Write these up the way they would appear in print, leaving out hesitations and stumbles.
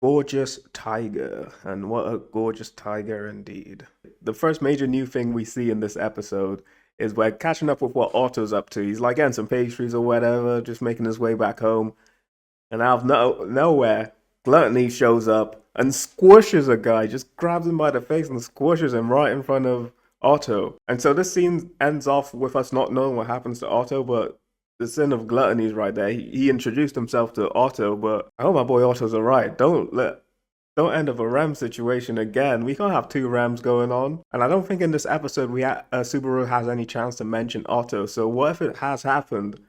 Gorgeous tiger, and what a gorgeous tiger indeed. The first major new thing we see in this episode is we're catching up with what Otto's up to. He's like getting some pastries or whatever, just making his way back home. And out of nowhere, Gluttony shows up and squishes a guy, just grabs him by the face and squishes him right in front of Otto. And so this scene ends off with us not knowing what happens to Otto, but the sin of Gluttony is right there. He introduced himself to Otto, but I hope my boy Otto's alright. Don't end up a Ram situation again. We can't have two Rams going on. And I don't think in this episode Subaru has any chance to mention Otto. So what if it has happened?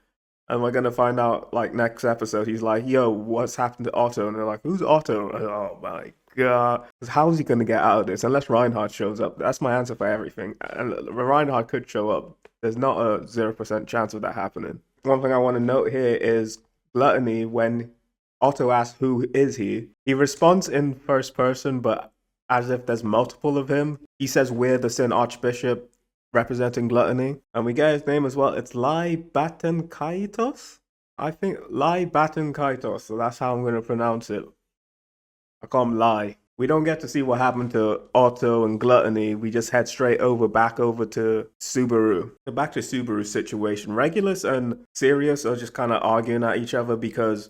And we're gonna find out like next episode. He's like, "Yo, what's happened to Otto?" And they're like, "Who's Otto?" And, oh my god! How is he gonna get out of this unless Reinhardt shows up? That's my answer for everything. And Reinhardt could show up. There's not a 0% chance of that happening. One thing I want to note here is Gluttony. When Otto asks, "Who is he?" he responds in first person, but as if there's multiple of him. He says, "We're the Sin Archbishop," representing Gluttony. And we get his name as well. It's Lai Baton Kaitos? I think Lai Baton Kaitos, so that's how I'm going to pronounce it. I call him Lai. We don't get to see what happened to Otto and Gluttony. We just head straight back over to Subaru. So back to Subaru's situation. Regulus and Sirius are just kind of arguing at each other because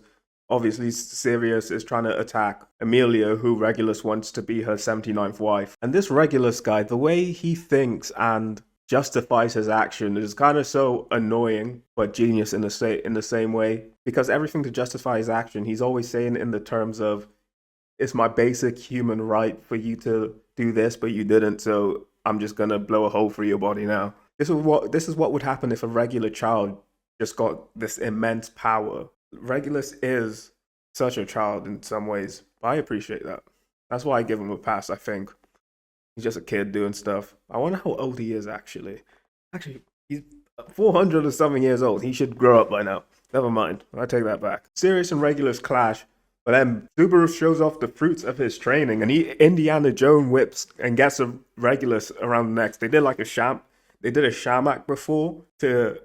obviously Sirius is trying to attack Amelia, who Regulus wants to be her 79th wife. And this Regulus guy, the way he thinks and justifies his action is kind of so annoying, but genius in the same way. Because everything to justify his action, he's always saying in the terms of, "It's my basic human right for you to do this, but you didn't, so I'm just gonna blow a hole through your body now." This is what would happen if a regular child just got this immense power. Regulus is such a child in some ways, but I appreciate that. That's why I give him a pass, I think. He's just a kid doing stuff. I wonder how old he is, actually. Actually, he's 400 or something years old. He should grow up by now. Never mind. I take that back. Sirius and Regulus clash, but then Subaru shows off the fruits of his training, and he Indiana Jones whips and gets a Regulus around the neck. They did a sham act before to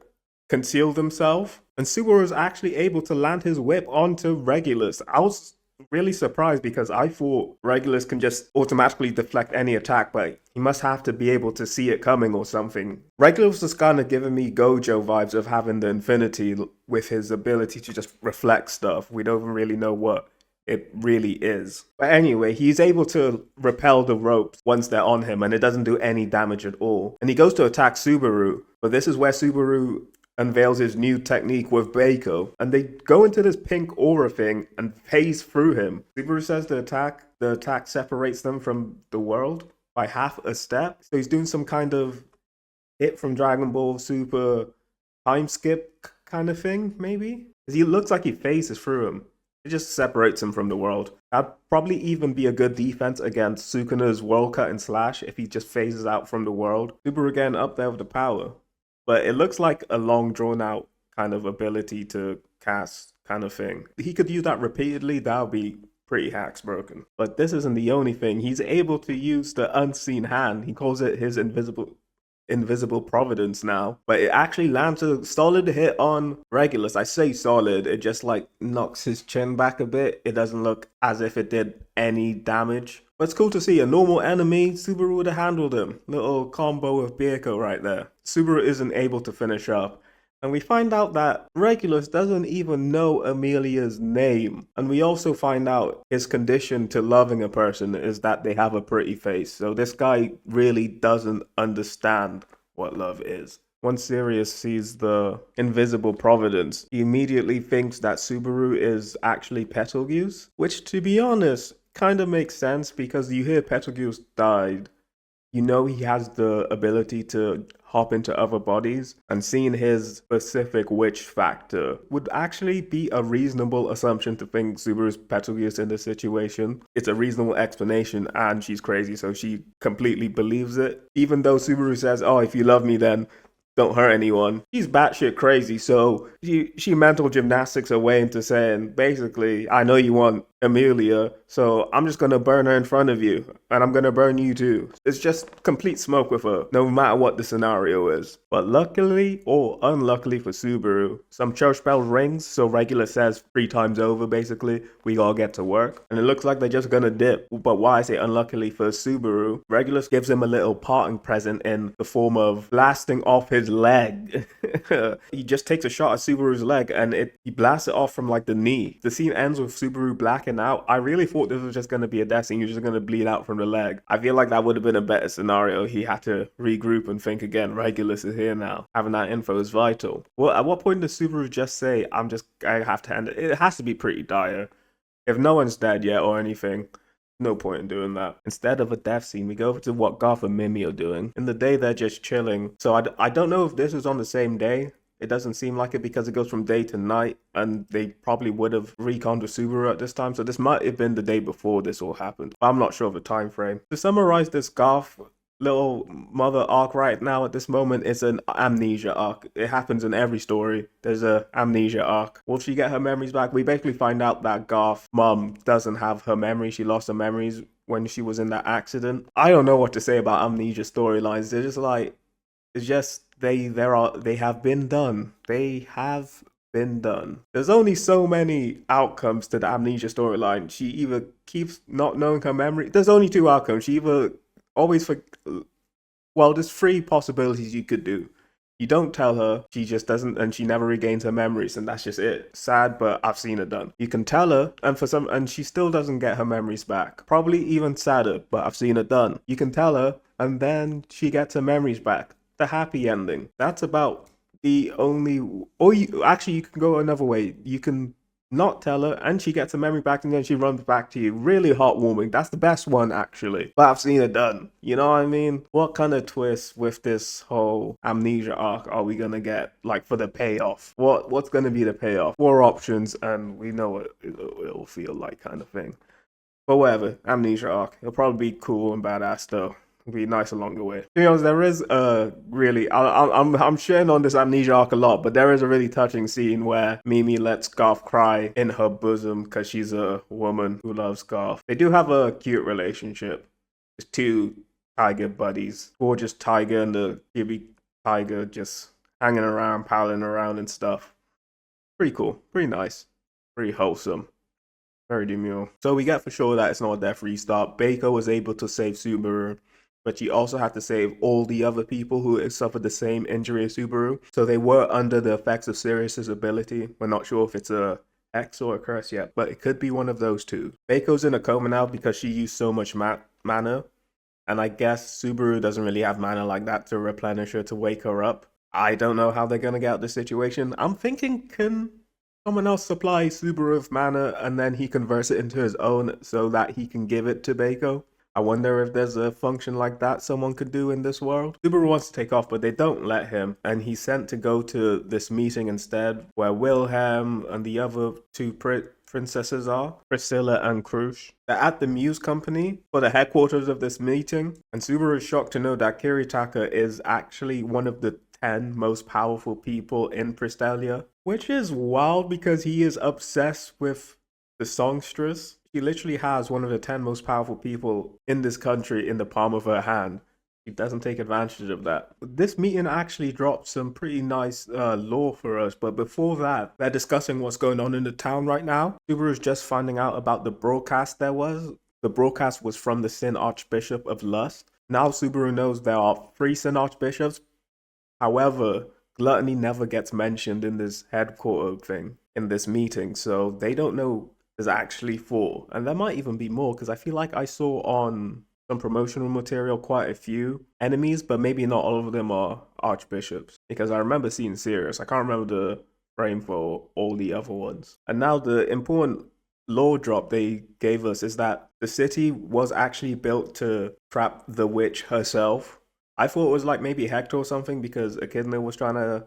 conceal themselves, and Subaru was actually able to land his whip onto Regulus. I was really surprised because I thought Regulus can just automatically deflect any attack, but he must have to be able to see it coming or something. Regulus was kind of giving me Gojo vibes of having the Infinity with his ability to just reflect stuff. We don't even really know what it really is. But anyway, he's able to repel the ropes once they're on him, and it doesn't do any damage at all. And he goes to attack Subaru, but this is where Subaru unveils his new technique with Baco, and they go into this pink aura thing and phase through him. Subaru says the attack separates them from the world by half a step. So he's doing some kind of hit from Dragon Ball Super time skip kind of thing, maybe? Because he looks like he phases through him. It just separates him from the world. That'd probably even be a good defense against Sukuna's World Cut and Slash if he just phases out from the world. Subaru getting up there with the power. But it looks like a long drawn out kind of ability to cast kind of thing. He could use that repeatedly, that would be pretty hacks broken. But this isn't the only thing. He's able to use the unseen hand. He calls it his invisible providence now, but it actually lands a solid hit on Regulus. I say solid, it just like knocks his chin back a bit. It doesn't look as if it did any damage, but it's cool to see. A normal enemy, Subaru would have handled him. Little combo of Birko right there. Subaru isn't able to finish up, and we find out that Regulus doesn't even know Amelia's name. And we also find out his condition to loving a person is that they have a pretty face. So this guy really doesn't understand what love is. Once Sirius sees the invisible providence, he immediately thinks that Subaru is actually Betelgeuse, which, to be honest, kind of makes sense because you hear Betelgeuse died. You know he has the ability to hop into other bodies, and seeing his specific witch factor would actually be a reasonable assumption to think Subaru's Betelgeuse in this situation. It's a reasonable explanation, and she's crazy, so she completely believes it. Even though Subaru says, "Oh, if you love me, then don't hurt anyone." She's batshit crazy, so she mental gymnastics her way into saying, basically, "I know you want Amelia, so I'm just gonna burn her in front of you, and I'm gonna burn you too. It's just complete smoke with her, no matter what the scenario is. But luckily or unluckily for Subaru, some church bell rings, so Regulus says 3 times over, basically, we all get to work. And it looks like they're just gonna dip. But why I say unluckily for Subaru, Regulus gives him a little parting present in the form of blasting off his leg. He just takes a shot at Subaru's leg, and he blasts it off from like the knee. The scene ends with Subaru blacking out. I really thought this was just going to be a death scene. He was just going to bleed out from the leg. I feel like that would have been a better scenario. He had to regroup and think again. Regulus is here now. Having that info is vital. Well, at what point does Subaru just say, I have to end it? It has to be pretty dire. If no one's dead yet or anything, no point in doing that. Instead of a death scene, we go over to what Garf and Mimi are doing. In the day, they're just chilling. So I don't know if this was on the same day. It doesn't seem like it because it goes from day to night, and they probably would have reconned with Subaru at this time. So this might have been the day before this all happened. But I'm not sure of the time frame. To summarize this Garf little mother arc right now at this moment, it's an amnesia arc. It happens in every story. There's a amnesia arc. Will she get her memories back? We basically find out that Garf's mum doesn't have her memories. She lost her memories when she was in that accident. I don't know what to say about amnesia storylines. They're just like, it's just they have been done. They have been done. There's only so many outcomes to the amnesia storyline. She either keeps not knowing her memory. There's only 2 outcomes. She either always well, there's 3 possibilities you could do. You don't tell her, she just doesn't, and she never regains her memories, and that's just it. Sad, but I've seen it done. You can tell her, and she still doesn't get her memories back. Probably even sadder, but I've seen it done. You can tell her, and then she gets her memories back. The happy ending. That's about the only, or you can go another way. You can not tell her, and she gets her memory back, and then she runs back to you. Really heartwarming. That's the best one, actually. But I've seen it done. You know what I mean? What kind of twist with this whole amnesia arc are we gonna get, like, for the payoff? What's gonna be the payoff? 4 options, and we know what it'll feel like, kind of thing. But whatever, amnesia arc. It'll probably be cool and badass, though. It'll be nice along the way. To be honest, there is really, I'm sharing on this amnesia arc a lot, but there is a really touching scene where Mimi lets Garf cry in her bosom because she's a woman who loves Garf. They do have a cute relationship. It's 2 tiger buddies, gorgeous tiger and the chibi tiger just hanging around, palling around and stuff. Pretty cool, pretty nice, pretty wholesome. Very demure. So we get for sure that it's not a death restart. Baker was able to save Subaru, but she also had to save all the other people who had suffered the same injury as Subaru. So they were under the effects of Sirius's ability. We're not sure if it's a X or a curse yet, but it could be one of those 2. Bako's in a coma now because she used so much mana, and I guess Subaru doesn't really have mana like that to replenish her to wake her up. I don't know how they're gonna get out of this situation. I'm thinking, can someone else supply Subaru with mana and then he converts it into his own so that he can give it to Bako? I wonder if there's a function like that someone could do in this world. Subaru wants to take off, but they don't let him, and he's sent to go to this meeting instead, where Wilhelm and the other 2 princesses are, Priscilla and Krush. They're at the Muse Company for the headquarters of this meeting, and Subaru is shocked to know that Kiritaka is actually one of the 10 most powerful people in Priestella, which is wild because he is obsessed with the songstress. She literally has one of the 10 most powerful people in this country in the palm of her hand. She doesn't take advantage of that. This meeting actually dropped some pretty nice lore for us, but before that, they're discussing what's going on in the town right now. Subaru's just finding out about the broadcast there was. The broadcast was from the Sin Archbishop of Lust. Now Subaru knows there are 3 Sin Archbishops. However, Gluttony never gets mentioned in this headquarter thing, in this meeting, so they don't know there's actually 4, and there might even be more because I feel like I saw on some promotional material quite a few enemies, but maybe not all of them are archbishops, because I remember seeing Sirius. I can't remember the frame for all the other ones. And now the important lore drop they gave us is that the city was actually built to trap the witch herself. I thought it was like maybe Hector or something, because Echidna was trying to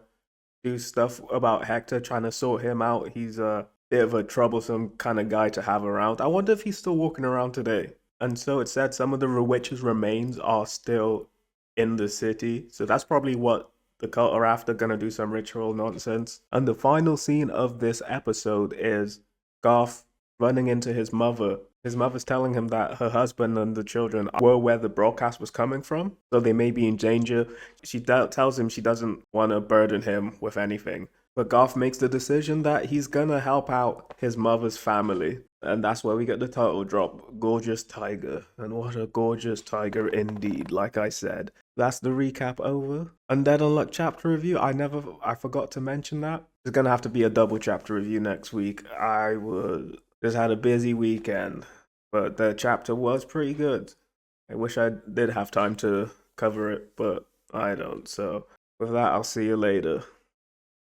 do stuff about Hector, trying to sort him out. He's a bit of a troublesome kind of guy to have around. I wonder if he's still walking around today. And so it said some of the witch's remains are still in the city. So that's probably what the cult are after, gonna do some ritual nonsense. And the final scene of this episode is Garf running into his mother. His mother's telling him that her husband and the children were where the broadcast was coming from, so they may be in danger. She tells him she doesn't want to burden him with anything. But Garf makes the decision that he's gonna help out his mother's family. And that's where we get the title drop, Gorgeous Tiger. And what a gorgeous tiger indeed, like I said. That's the recap over. Undead Unluck chapter review. I forgot to mention that. There's gonna have to be a double chapter review next week. Just had a busy weekend, but the chapter was pretty good. I wish I did have time to cover it, but I don't. So with that, I'll see you later.